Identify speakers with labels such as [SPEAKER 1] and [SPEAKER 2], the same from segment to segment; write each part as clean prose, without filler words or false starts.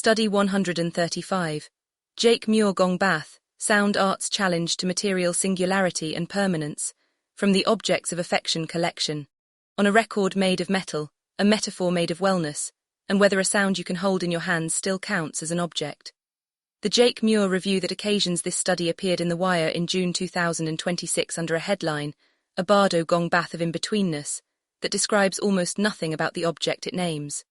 [SPEAKER 1] Study 135. Jake Muir Gong Bath, Sound Arts Challenge to Material Singularity and Permanence, from the Objects of Affection collection. On a record made of metal, a metaphor made of wellness, and whether a sound you can hold in your hands still counts as an object. The Jake Muir review that occasions this study appeared in The Wire in June 2026 under a headline, A Bardo Gong Bath of In-betweenness, that describes almost nothing about the object it names.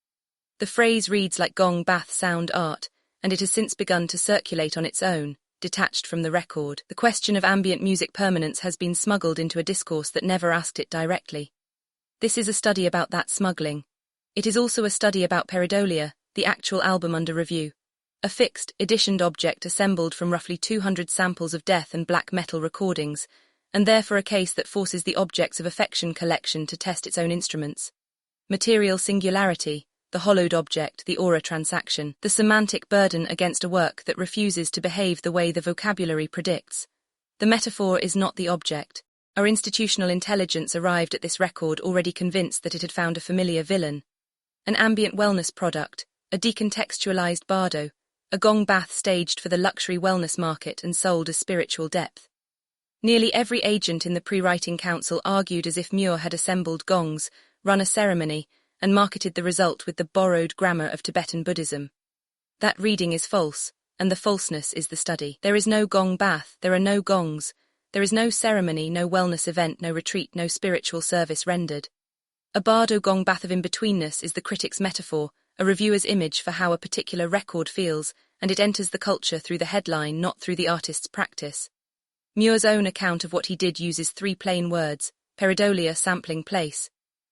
[SPEAKER 1] The phrase reads like gong bath sound art, and it has since begun to circulate on its own, detached from the record. The question of ambient music permanence has been smuggled into a discourse that never asked it directly. This is a study about that smuggling. It is also a study about Pareidolia, the actual album under review. A fixed, editioned object assembled from roughly 200 samples of death and black metal recordings, and therefore a case that forces the Objects of Affection collection to test its own instruments. Material singularity, the hollowed object, the aura transaction, the semantic burden against a work that refuses to behave the way the vocabulary predicts. The metaphor is not the object. Our institutional intelligence arrived at this record already convinced that it had found a familiar villain. An ambient wellness product, a decontextualized bardo, a gong bath staged for the luxury wellness market and sold as spiritual depth. Nearly every agent in the pre-writing council argued as if Muir had assembled gongs, run a ceremony, and marketed the result with the borrowed grammar of Tibetan Buddhism. That reading is false, and the falseness is the study. There is no gong bath, there are no gongs, there is no ceremony, no wellness event, no retreat, no spiritual service rendered. A bardo gong bath of in-betweenness is the critic's metaphor, a reviewer's image for how a particular record feels, and it enters the culture through the headline, not through the artist's practice. Muir's own account of what he did uses three plain words: Pareidolia, sampling, place.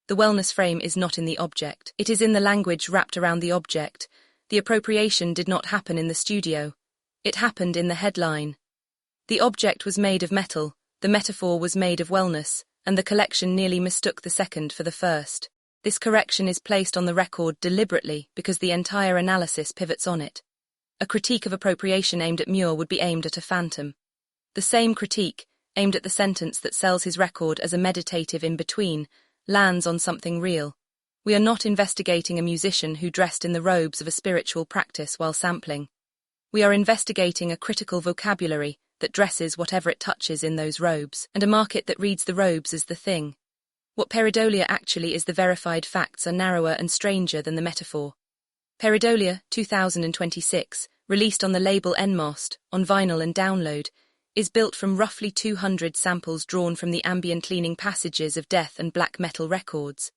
[SPEAKER 1] The wellness frame is not in the object. It is in the language wrapped around the object. The appropriation did not happen in the studio. It happened in the headline. The object was made of metal, the metaphor was made of wellness, and the collection nearly mistook the second for the first. This correction is placed on the record deliberately because the entire analysis pivots on it. A critique of appropriation aimed at Muir would be aimed at a phantom. The same critique, aimed at the sentence that sells his record as a meditative in-between, lands on something real. We are not investigating a musician who dressed in the robes of a spiritual practice while sampling. We are investigating a critical vocabulary that dresses whatever it touches in those robes, and a market that reads the robes as the thing. What Pareidolia actually is, the verified facts are narrower and stranger than the metaphor. Pareidolia, 2026, released on the label Enmost, on vinyl and download, is built from roughly 200 samples drawn from the ambient cleaning passages of death and black metal records.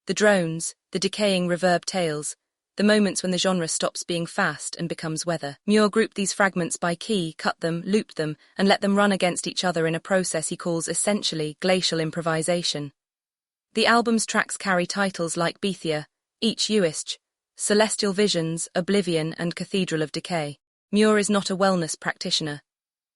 [SPEAKER 1] The drones, the decaying reverb tails, the moments when the genre stops being fast and becomes weather. Muir grouped these fragments by key, cut them, looped them, and let them run against each other in a process he calls essentially glacial improvisation. The album's tracks carry titles like Bethia, Each Uisch, Celestial Visions, Oblivion, and Cathedral of Decay. Muir is not a wellness practitioner.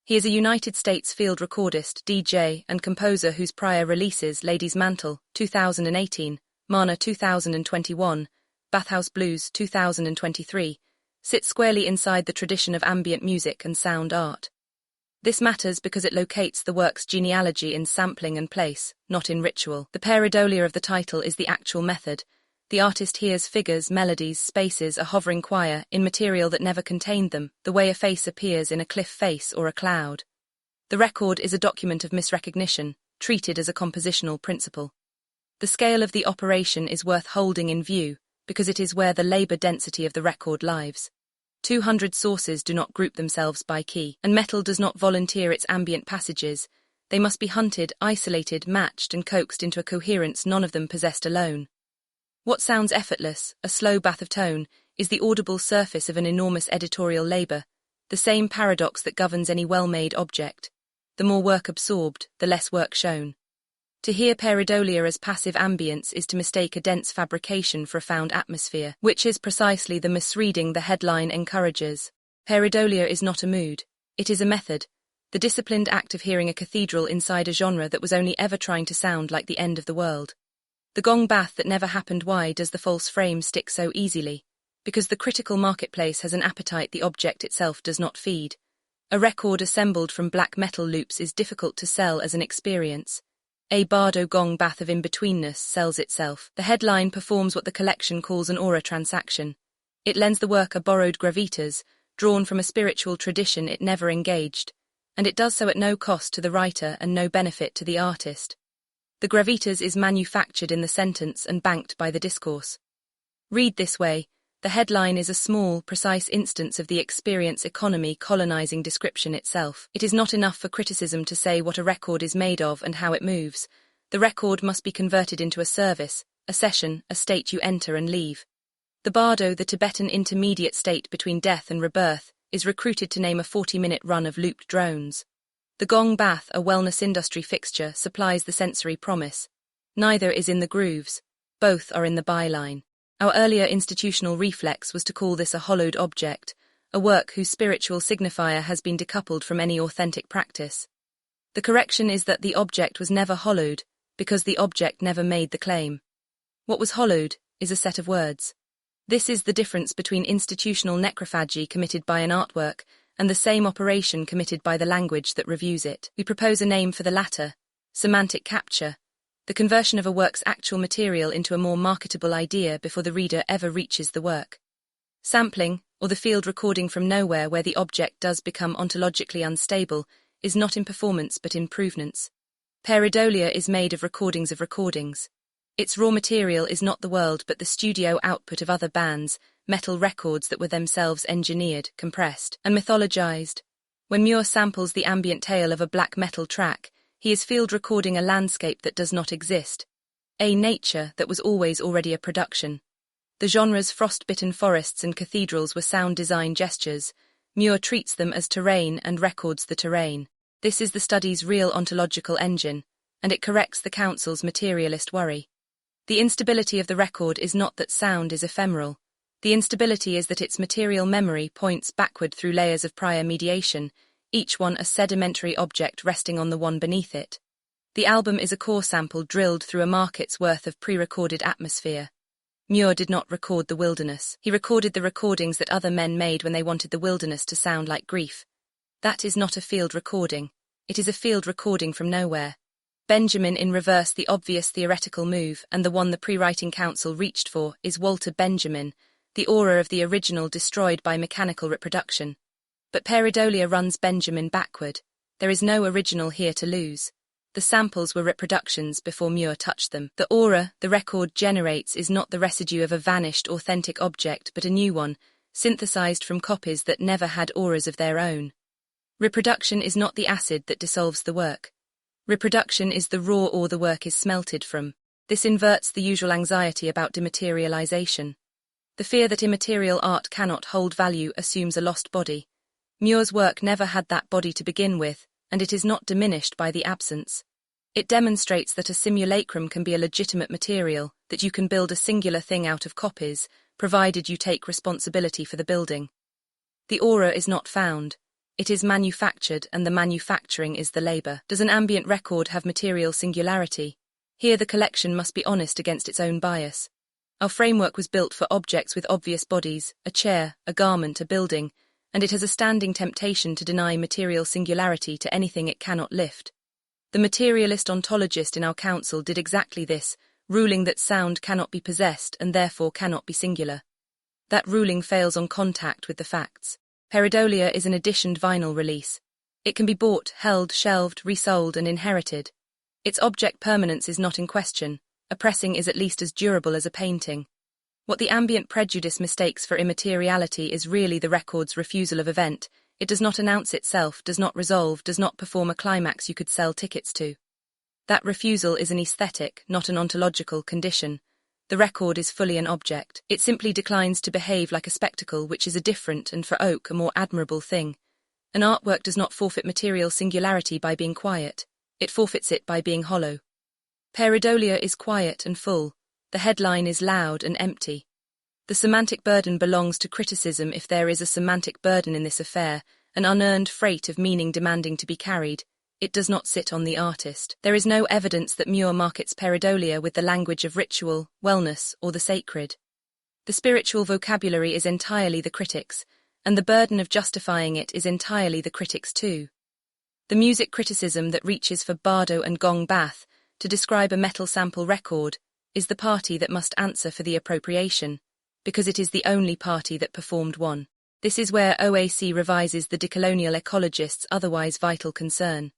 [SPEAKER 1] He is a United States field recordist, DJ, and composer whose prior releases, Lady's Mantle, 2018, Mana 2021, Bathhouse Blues 2023, sit squarely inside the tradition of ambient music and sound art. This matters because it locates the work's genealogy in sampling and place, not in ritual. The Pareidolia of the title is the actual method. The artist hears figures, melodies, spaces, a hovering choir, in material that never contained them, the way a face appears in a cliff face or a cloud. The record is a document of misrecognition, treated as a compositional principle. The scale of the operation is worth holding in view, because it is where the labor density of the record lives. 200 sources do not group themselves by key, and metal does not volunteer its ambient passages. They must be hunted, isolated, matched, and coaxed into a coherence none of them possessed alone. What sounds effortless, a slow bath of tone, is the audible surface of an enormous editorial labor, the same paradox that governs any well-made object. The more work absorbed, the less work shown. To hear Pareidolia as passive ambience is to mistake a dense fabrication for a found atmosphere, which is precisely the misreading the headline encourages. Pareidolia is not a mood, it is a method, the disciplined act of hearing a cathedral inside a genre that was only ever trying to sound like the end of the world. The gong bath that never happened. Why does the false frame stick so easily? Because the critical marketplace has an appetite the object itself does not feed. A record assembled from black metal loops is difficult to sell as an experience. A bardo gong bath of in-betweenness sells itself. The headline performs what the collection calls an aura transaction. It lends the work a borrowed gravitas, drawn from a spiritual tradition it never engaged, and it does so at no cost to the writer and no benefit to the artist. The gravitas is manufactured in the sentence and banked by the discourse. Read this way, the headline is a small, precise instance of the experience economy colonizing description itself. It is not enough for criticism to say what a record is made of and how it moves. The record must be converted into a service, a session, a state you enter and leave. The bardo, the Tibetan intermediate state between death and rebirth, is recruited to name a 40-minute run of looped drones. The gong bath, a wellness industry fixture, supplies the sensory promise. Neither is in the grooves, both are in the byline. Our earlier institutional reflex was to call this a hollowed object, a work whose spiritual signifier has been decoupled from any authentic practice. The correction is that the object was never hollowed, because the object never made the claim. What was hollowed is a set of words. This is the difference between institutional necrophagy committed by an artwork and the same operation committed by the language that reviews it. We propose a name for the latter, semantic capture, the conversion of a work's actual material into a more marketable idea before the reader ever reaches the work. Sampling, or the field recording from nowhere where the object does become ontologically unstable, is not in performance but in provenance. Pareidolia is made of recordings of recordings. Its raw material is not the world but the studio output of other bands, metal records that were themselves engineered, compressed, and mythologized. When Muir samples the ambient tale of a black metal track, he is field recording a landscape that does not exist, a nature that was always already a production. The genre's frost-bitten forests and cathedrals were sound design gestures. Muir treats them as terrain and records the terrain. This is the study's real ontological engine, and it corrects the council's materialist worry. The instability of the record is not that sound is ephemeral. The instability is that its material memory points backward through layers of prior mediation, each one a sedimentary object resting on the one beneath it. The album is a core sample drilled through a market's worth of pre-recorded atmosphere. Muir did not record the wilderness. He recorded the recordings that other men made when they wanted the wilderness to sound like grief. That is not a field recording. It is a field recording from nowhere. Benjamin in reverse, the obvious theoretical move, and the one the pre-writing council reached for, is Walter Benjamin, the aura of the original destroyed by mechanical reproduction. But Pareidolia runs Benjamin backward. There is no original here to lose. The samples were reproductions before Muir touched them. The aura the record generates is not the residue of a vanished authentic object but a new one, synthesized from copies that never had auras of their own. Reproduction is not the acid that dissolves the work. Reproduction is the raw ore the work is smelted from. This inverts the usual anxiety about dematerialization. The fear that immaterial art cannot hold value assumes a lost body. Muir's work never had that body to begin with, and it is not diminished by the absence. It demonstrates that a simulacrum can be a legitimate material, that you can build a singular thing out of copies, provided you take responsibility for the building. The aura is not found. It is manufactured, and the manufacturing is the labor. Does an ambient record have material singularity? Here the collection must be honest against its own bias. Our framework was built for objects with obvious bodies, a chair, a garment, a building, and it has a standing temptation to deny material singularity to anything it cannot lift. The materialist ontologist in our council did exactly this, ruling that sound cannot be possessed and therefore cannot be singular. That ruling fails on contact with the facts. Pareidolia is an editioned vinyl release. It can be bought, held, shelved, resold, and inherited. Its object permanence is not in question. A pressing is at least as durable as a painting. What the ambient prejudice mistakes for immateriality is really the record's refusal of event. It does not announce itself, does not resolve, does not perform a climax you could sell tickets to. That refusal is an aesthetic, not an ontological condition. The record is fully an object. It simply declines to behave like a spectacle, which is a different and for Oak a more admirable thing. An artwork does not forfeit material singularity by being quiet. It forfeits it by being hollow. Pareidolia is quiet and full. The headline is loud and empty. The semantic burden belongs to criticism if there is a semantic burden in this affair, an unearned freight of meaning demanding to be carried. It does not sit on the artist. There is no evidence that Muir markets Pareidolia with the language of ritual, wellness, or the sacred. The spiritual vocabulary is entirely the critic's, and the burden of justifying it is entirely the critic's too. The music criticism that reaches for bardo and gong bath to describe a metal sample record is the party that must answer for the appropriation. because it is the only party that performed one. This is where OAC revises the decolonial ecologist's otherwise vital concern.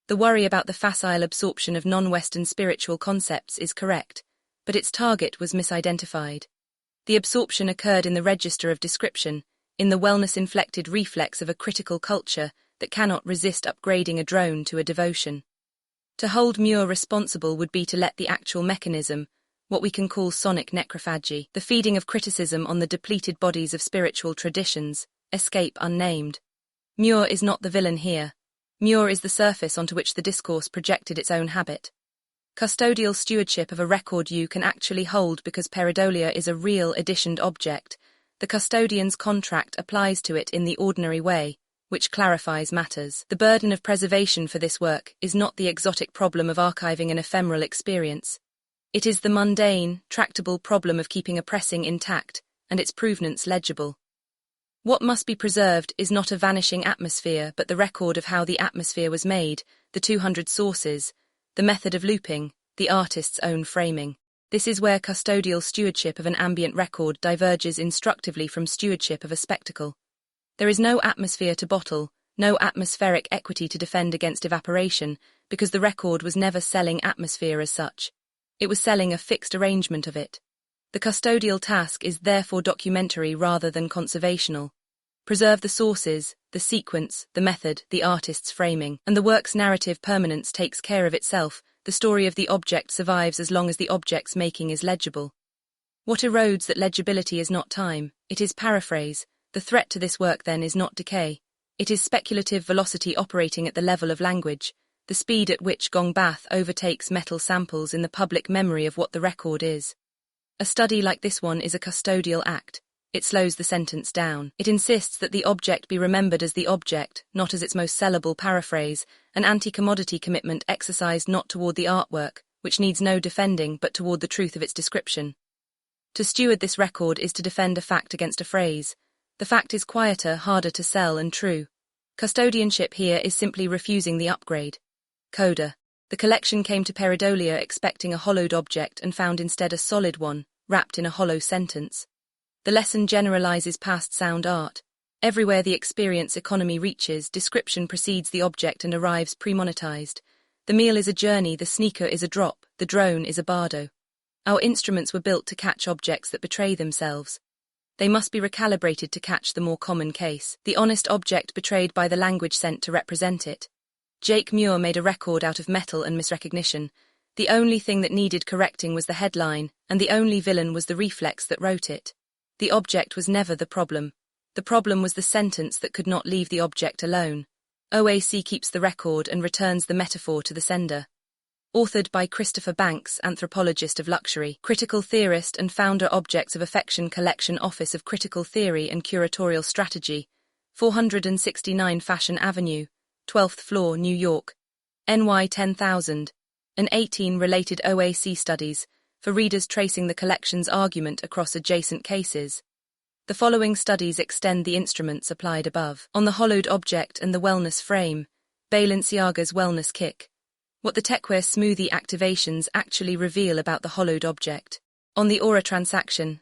[SPEAKER 1] The worry about the facile absorption of non-Western spiritual concepts is correct, but its target was misidentified. The absorption occurred in the register of description, in the wellness-inflected reflex of a critical culture that cannot resist upgrading a drone to a devotion. To hold Muir responsible would be to let the actual mechanism, what we can call sonic necrophagy, the feeding of criticism on the depleted bodies of spiritual traditions, escape unnamed. Muir is not the villain here. Muir is the surface onto which the discourse projected its own habit. Custodial stewardship of a record you can actually hold because Pareidolia is a real editioned object. The custodian's contract applies to it in the ordinary way, which clarifies matters. The burden of preservation for this work is not the exotic problem of archiving an ephemeral experience. It is the mundane, tractable problem of keeping a pressing intact and its provenance legible. What must be preserved is not a vanishing atmosphere but the record of how the atmosphere was made, the 200 sources, the method of looping, the artist's own framing. This is where custodial stewardship of an ambient record diverges instructively from stewardship of a spectacle. There is no atmosphere to bottle, no atmospheric equity to defend against evaporation, because the record was never selling atmosphere as such. It was selling a fixed arrangement of it. The custodial task is therefore documentary rather than conservational. Preserve the sources, the sequence, the method, the artist's framing, and the work's narrative permanence takes care of itself. The story of the object survives as long as the object's making is legible. What erodes that legibility is not time, it is paraphrase. The threat to this work then is not decay. It is speculative velocity operating at the level of language, the speed at which Gong overtakes metal samples in the public memory of what the record is. A study like this one is a custodial act. It slows the sentence down. It insists that the object be remembered as the object, not as its most sellable paraphrase, an anti-commodity commitment exercised not toward the artwork, which needs no defending, but toward the truth of its description. To steward this record is to defend a fact against a phrase. The fact is quieter, harder to sell and true. Custodianship here is simply refusing the upgrade. Coda. The collection came to Pareidolia expecting a hollowed object and found instead a solid one, wrapped in a hollow sentence. The lesson generalizes past sound art. Everywhere the experience economy reaches, description precedes the object and arrives premonetized. The meal is a journey, the sneaker is a drop, the drone is a bardo. Our instruments were built to catch objects that betray themselves. They must be recalibrated to catch the more common case, the honest object betrayed by the language sent to represent it. Jake Muir made a record out of metal and misrecognition. The only thing that needed correcting was the headline, and the only villain was the reflex that wrote it. The object was never the problem. The problem was the sentence that could not leave the object alone. OAC keeps the record and returns the metaphor to the sender. Authored by Christopher Banks, anthropologist of luxury, critical theorist and founder Objects of Affection Collection, Office of Critical Theory and Curatorial Strategy, 469 Fashion Avenue, 12th floor, New York, NY 10000, and 18 related OAC studies, for readers tracing the collection's argument across adjacent cases. The following studies extend the instruments applied above. On the hollowed object and the wellness frame, Balenciaga's wellness kick. What the techwear smoothie activations actually reveal about the hollowed object. On the aura transaction,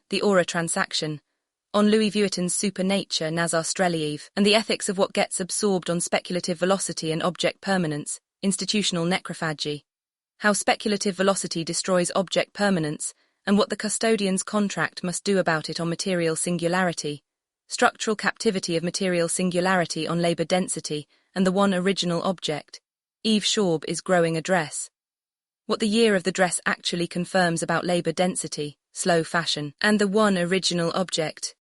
[SPEAKER 1] on Louis Vuitton's super nature, Nazar Streliev, and the ethics of what gets absorbed on speculative velocity and object permanence, institutional necrophagy. How speculative velocity destroys object permanence, and what the custodian's contract must do about it on material singularity, structural captivity of material singularity on labor density, and the one original object. Eve Schaub is growing a dress. What the year of the dress actually confirms about labor density, slow fashion, and the one original object,